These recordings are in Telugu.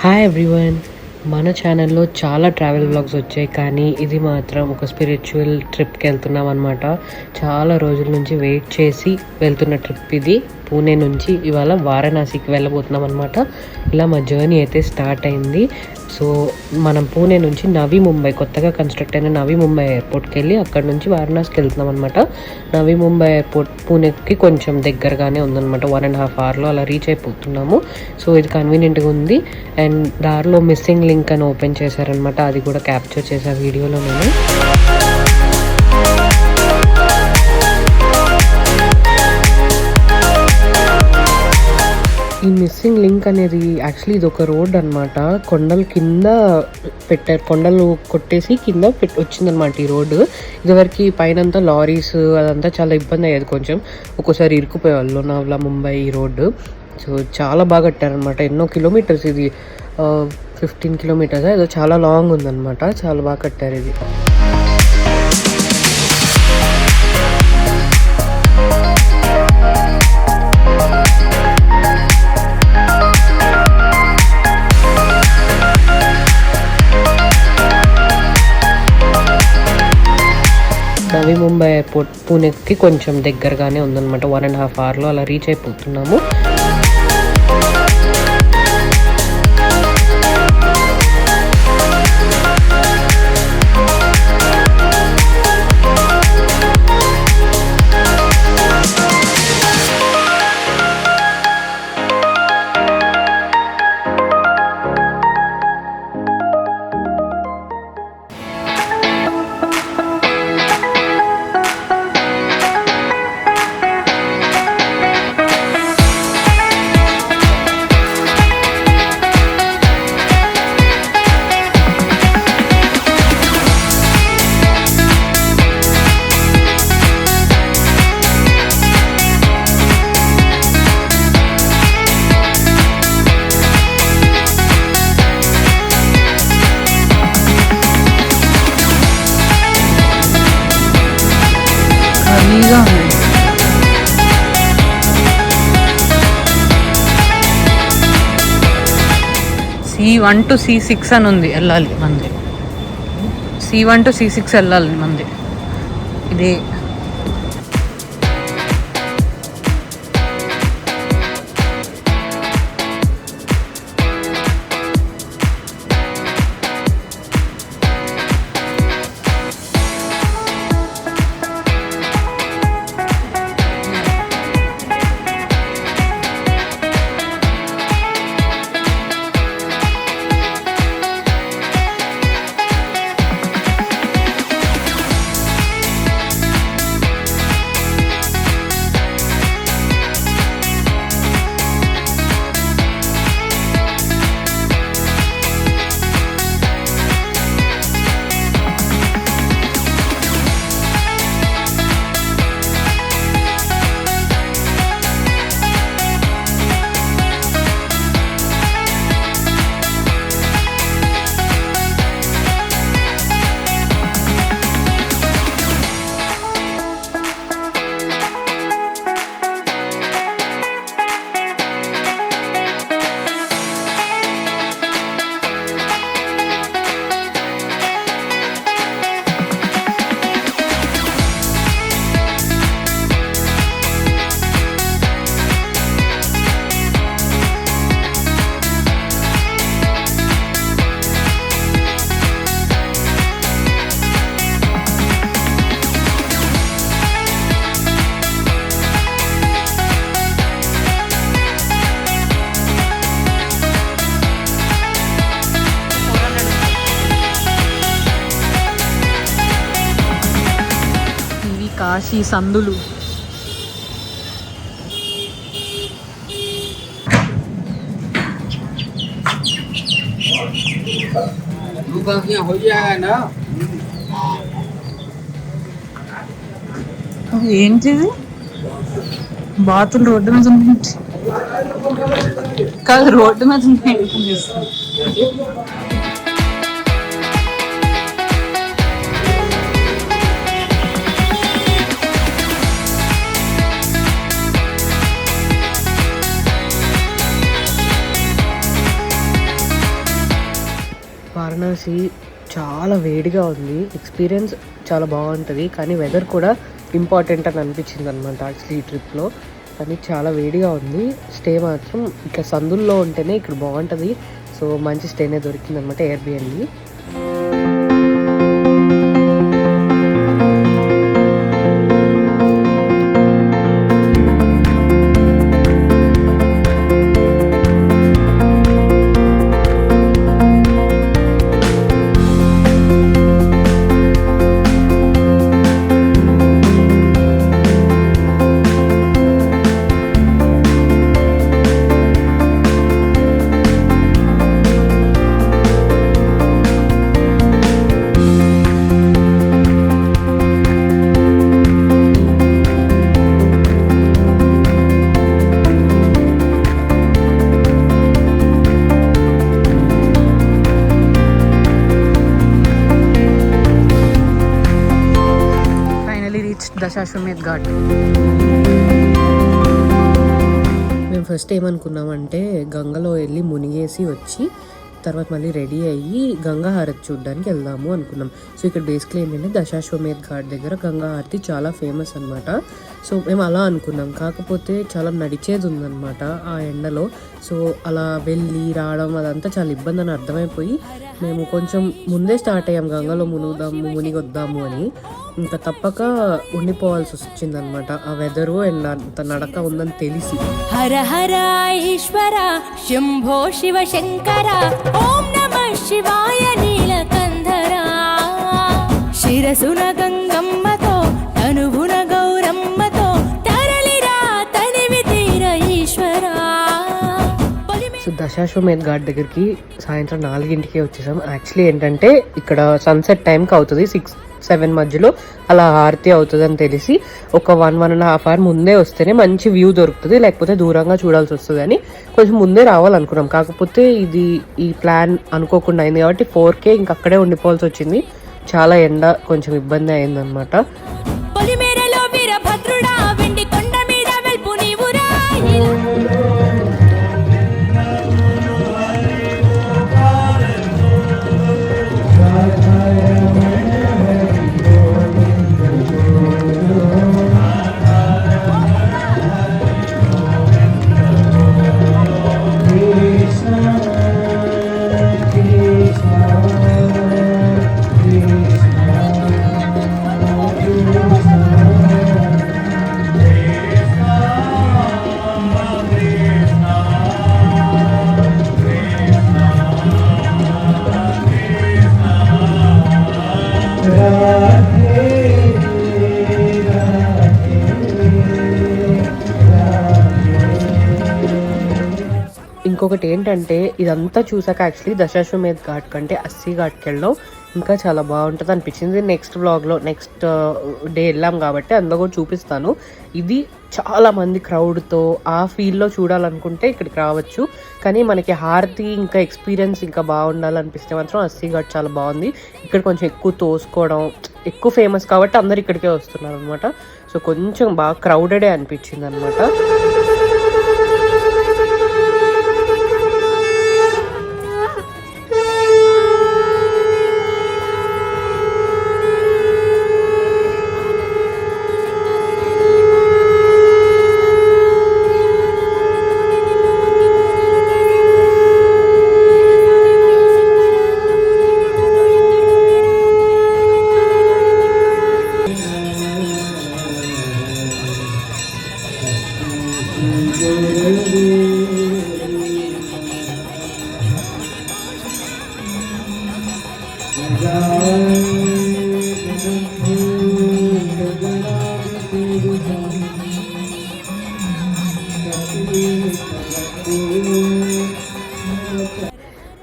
Hi everyone. మన ఛానల్లో చాలా ట్రావెల్ వ్లాగ్స్ వచ్చాయి, కానీ ఇది మాత్రం ఒక స్పిరిచువల్ ట్రిప్కి వెళ్తున్నాం అనమాట. చాలా రోజుల నుంచి వెయిట్ చేసి వెళ్తున్న ట్రిప్ ఇది. పూణే నుంచి ఇవాళ వారణాసికి వెళ్ళబోతున్నాం అనమాట. ఇలా మా జర్నీ అయితే స్టార్ట్ అయింది. సో మనం పూణే నుంచి నవీ ముంబై, కొత్తగా కన్స్ట్రక్ట్ అయిన నవీ ముంబై ఎయిర్పోర్ట్కి వెళ్ళి అక్కడ నుంచి వారణాసికి వెళ్తున్నాం అనమాట. నవీ ముంబై ఎయిర్పోర్ట్ పూణేకి కొంచెం దగ్గరగానే ఉందన్నమాట. 1.5 hours అలా రీచ్ అయిపోతున్నాము. సో ఇది కన్వీనియంట్గా ఉంది. అండ్ దారిలో మిస్సింగ్ లింక్ అని ఓపెన్ చేశారనమాట. అది కూడా క్యాప్చర్ చేసా వీడియోలో నేను. ఈ మిస్సింగ్ లింక్ అనేది యాక్చువల్లీ ఇది ఒక రోడ్ అనమాట. కొండల కింద పెట్టారు, కొండలు కొట్టేసి కింద వచ్చిందనమాట ఈ రోడ్డు. ఇదివరకు పైనంతా లారీస్ అదంతా చాలా ఇబ్బంది అయ్యేది, కొంచెం ఒక్కోసారి ఇరుక్కుపోయేవాళ్ళు లోనావ్లా ముంబై ఈ రోడ్డు. సో చాలా బాగా కట్టారనమాట. ఎన్నో కిలోమీటర్స్ ఇది, 15 kilometers ఏదో చాలా లాంగ్ ఉందన్నమాట. చాలా బాగా కట్టారు ఇది. నవీ ముంబై ఎయిర్పోర్ట్ పూణేకి కొంచెం దగ్గరగానే ఉందన్నమాట. 1.5 hours అలా రీచ్ అయిపోతున్నాము. C1 to C6 అని ఉంది, వెళ్ళాలి మంది. C1 to C6 వెళ్ళాలి మంది. ఇదే కాశీ సందులు. ఏంటిది? బాతులు రోడ్డు మీద ఉంటాయి కాదు, రోడ్డు మీద ఉంటాయి. వచ్చేసి చాలా వేడిగా ఉంది. ఎక్స్పీరియన్స్ చాలా బాగుంటుంది, కానీ వెదర్ కూడా ఇంపార్టెంట్ అని అనిపించింది అనమాట యాక్చువల్లీ ఈ ట్రిప్లో. కానీ చాలా వేడిగా ఉంది. స్టే మాత్రం ఇక్కడ సందుల్లో ఉంటేనే ఇక్కడ బాగుంటుంది. సో మంచి స్టేనే దొరికింది అనమాట ఎయిర్బిఎన్బి. దశాశ్వమేధ్ ఘాట్. మేము ఫస్ట్ ఏమనుకున్నామంటే గంగలో వెళ్ళి మునిగేసి వచ్చి తర్వాత మళ్ళీ రెడీ అయ్యి గంగా హారతి చూడడానికి వెళ్దాము అనుకున్నాం. సో ఇక్కడ బేసిక్లీ ఏంటంటే దశాశ్వమేధ్ ఘాట్ దగ్గర గంగా హారతి చాలా ఫేమస్ అనమాట. సో మేము అలా అనుకున్నాం, కాకపోతే చాలా నడిచేది ఉందన్నమాట ఆ ఎండలో. సో అలా వెళ్ళి రావడం అదంతా చాలా ఇబ్బంది అని అర్థమైపోయి మేము కొంచెం ముందే స్టార్ట్ అయ్యాం గంగలో మునిగొద్దాము అని. ఇంకా తప్పక ఉండిపోవాల్సి వచ్చిందనమాట ఆ వెదరు అండ్ అంత నడక ఉందని తెలిసి. హర హర ఈశ్వర శంభో శివ శంకర ఓం నమః శివాయ నీలకంధర శిరసున గంగమ్మతో తనువున గౌరమ్మతో తరలిరా తనివి తీర ఈశ్వర. సో దశాశ్వమేధ్ ఘాట్ దగ్గరికి సాయంత్రం 4కి వచ్చేసాం. యాక్చువల్లీ ఏంటంటే ఇక్కడ సన్సెట్ టైంకి అవుతుంది, 6-7 మధ్యలో అలా హారతి అవుతుంది అని తెలిసి ఒక 1-1.5 అవర్ ముందే వస్తేనే మంచి వ్యూ దొరుకుతుంది, లేకపోతే దూరంగా చూడాల్సి వస్తుంది అని కొంచెం ముందే రావాలనుకున్నాం. కాకపోతే ఈ ప్లాన్ అనుకోకుండా అయింది కాబట్టి 4K ఇంక అక్కడే ఉండిపోవాల్సి వచ్చింది. చాలా ఎండ, కొంచెం ఇబ్బంది అయిందనమాట. ఇంకొకటి ఏంటంటే ఇదంతా చూసాక యాక్చువల్లీ దశాశ్వమేధ్ ఘాట్ కంటే అస్సీ ఘాట్కి వెళ్ళడం ఇంకా చాలా బాగుంటుంది అనిపించింది. నెక్స్ట్ వ్లాగ్లో నెక్స్ట్ డే వెళ్ళాం కాబట్టి అందులో కూడా చూపిస్తాను. ఇది చాలా మంది క్రౌడ్తో ఆ ఫీల్డ్లో చూడాలనుకుంటే ఇక్కడికి రావచ్చు. కానీ మనకి హారతి ఇంకా ఎక్స్పీరియన్స్ ఇంకా బాగుండాలనిపిస్తే మాత్రం అస్సీ ఘాట్ చాలా బాగుంది. ఇక్కడ కొంచెం ఎక్కువ తోసుకోవడం ఎక్కువ ఫేమస్ కాబట్టి అందరు ఇక్కడికే వస్తున్నారు అనమాట. సో కొంచెం బాగా క్రౌడెడే అనిపించింది అనమాట.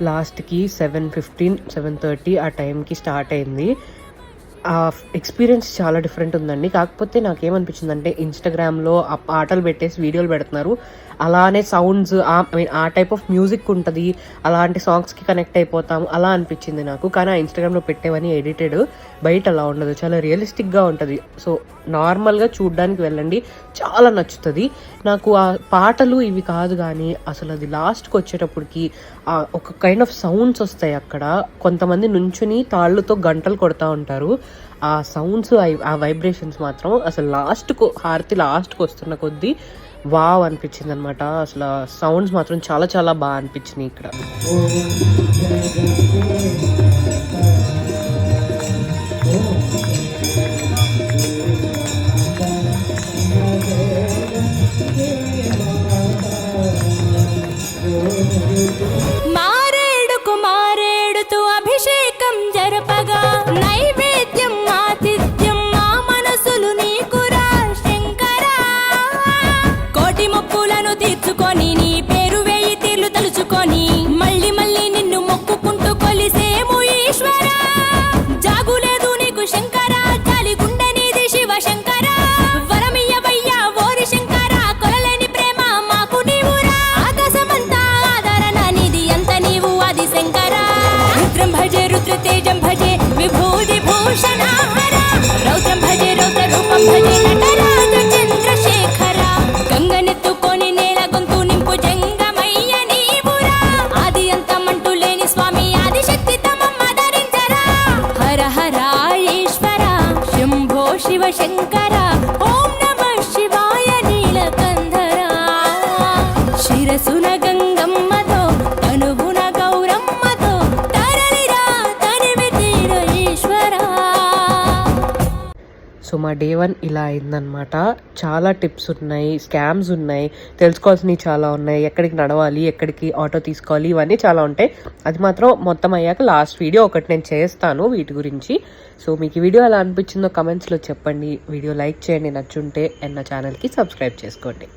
లాస్ట్కి 7:15, 7:30 ఆ టైంకి స్టార్ట్ అయింది. ఆ ఎక్స్పీరియన్స్ చాలా డిఫరెంట్ ఉందండి. కాకపోతే నాకేమనిపించిందంటే ఇన్‌స్టాగ్రామ్‌లో ఆ పాటలు పెట్టేసి వీడియోలు పెడుతున్నారు. అలానే సౌండ్స్ ఐ మీన్ ఆ టైప్ ఆఫ్ మ్యూజిక్ ఉంటది. అలాంటి సాంగ్స్‌కి కనెక్ట్ అయిపోతాం అలా అనిపించింది నాకు. కానీ ఆ ఇన్‌స్టాగ్రామ్‌లో పెట్టేవన్నీ ఎడిటెడ్. బయట అలా ఉండదు. చాలా రియలిస్టిక్‌గా ఉంటది. సో నార్మల్‌గా చూడ్డానికి వెళ్ళండి. చాలా నచ్చుతది. నాకు ఆ పాటలు ఇవి కాదు గానీ అసలు అది లాస్ట్‌కొచ్చేటప్పటికి ఒక కైండ్ ఆఫ్ సౌండ్స్ వస్తాయి అక్కడ. కొంతమంది నుంచుని తాళ్ళతో గంటలు కొడతా ఉంటారు. ఆ సౌండ్స్ ఆ వైబ్రేషన్స్ మాత్రం అసలు హారతి లాస్ట్‌కి వస్తున్న కొద్దీ వావ్ అనిపించిందనమాట. అసలు సౌండ్స్ మాత్రం చాలా చాలా బాగా అనిపించినాయి ఇక్కడ. మారేడుకు మారేడుతూ అభిషేకం జరపగా నైవేద్యం ఆతిథ్యం మా మనసులు నీకురా శంకరా. కోటి మొక్కులను తీర్చుకొని నీ పేరు వేయి తీర్లు తలుచుకొని మళ్ళీ మళ్ళీ నిన్ను మొక్కుకుంటూ కొలిసేము ఈశ్వరా. జాగులేదు నీకు శంకరా, జాలి గుండె నీది శివ శంకరా. వరమియ్యవయ్యా ఓరి శంకరా, కొలలేని ప్రేమ మాకు నీవురా. ఆకాశమంతా ఆదరణ నీది అంత నీవు ఆది శంకరా. రుద్రం భజే రుద్ర తేజం భజే విభూతి భూషణ హర. రౌద్రం భజే రౌద్ర రూపం భజే నటరాజ చంద్రశేఖర. గంగనెత్తుకొని నేల గొంతు నింపు జంగమయ్య నీవురా. ఆది అంతమంటూ లేని స్వామి ఆదిశక్తి తమమ్మ ధరించరా. హర హర ఈశ్వర శంభో శివ శంకర. ఓం నమః శివాయ నీలకంధర. శిరసున గంగమ్మతో తనువున గౌరమ్మతో తరలిరా తనివి తీర ఈశ్వరా. సో మా డే 1 ఇలా అయిందనమాట. చాలా టిప్స్ ఉన్నాయి, స్కామ్స్ ఉన్నాయి, తెలుసుకోవాల్సినవి చాలా ఉన్నాయి. ఎక్కడికి నడవాలి, ఎక్కడికి ఆటో తీసుకోవాలి, ఇవన్నీ చాలా ఉంటాయి. అది మాత్రం మొత్తం అయ్యాక లాస్ట్ వీడియో ఒకటి నేను చేస్తాను వీటి గురించి. సో మీకు ఈ వీడియో ఎలా అనిపించిందో కమెంట్స్లో చెప్పండి. వీడియో లైక్ చేయండి నచ్చుంటే, అండ్ నా ఛానల్కి సబ్స్క్రైబ్ చేసుకోండి.